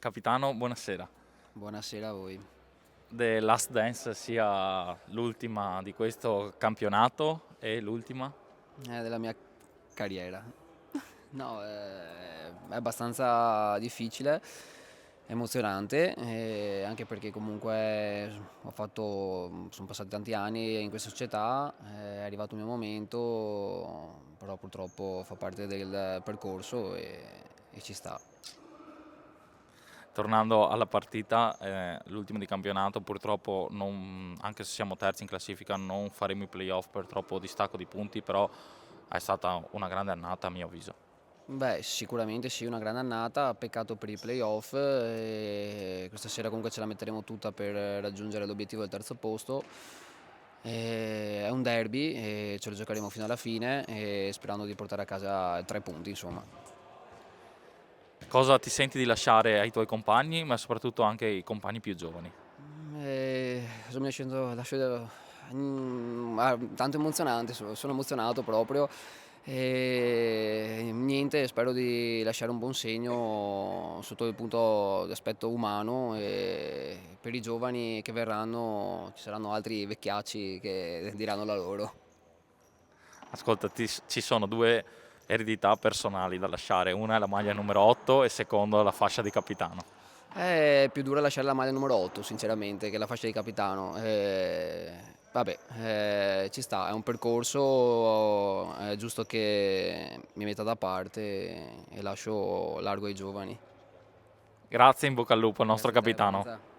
Capitano, buonasera. Buonasera a voi. The Last Dance sia l'ultima di questo campionato e l'ultima? Della mia carriera. No, è abbastanza difficile, emozionante, anche perché comunque sono passati tanti anni in questa società, è arrivato il mio momento, però purtroppo fa parte del percorso e ci sta. Tornando alla partita, l'ultima di campionato, purtroppo anche se siamo terzi in classifica non faremo i playoff per troppo distacco di punti, però è stata una grande annata a mio avviso. Beh, sicuramente sì, una grande annata, peccato per i playoff, e questa sera comunque ce la metteremo tutta per raggiungere l'obiettivo del terzo posto. È un derby e ce lo giocheremo fino alla fine e sperando di portare a casa 3 punti, insomma. Cosa ti senti di lasciare ai tuoi compagni, ma soprattutto anche ai compagni più giovani? Cosa mi lascio tanto emozionante, sono emozionato proprio. E niente, spero di lasciare un buon segno sotto il punto di aspetto umano e per i giovani che verranno ci saranno altri vecchiacci che diranno la loro. Ascolta, ci sono due eredità personali da lasciare, una è la maglia numero 8 e secondo la fascia di capitano. È più dura lasciare la maglia numero 8, sinceramente, che la fascia di capitano. Vabbè, ci sta, è un percorso, è giusto che mi metta da parte e lascio largo ai giovani. Grazie, in bocca al lupo al nostro Grazie a te, capitano. Lorenza.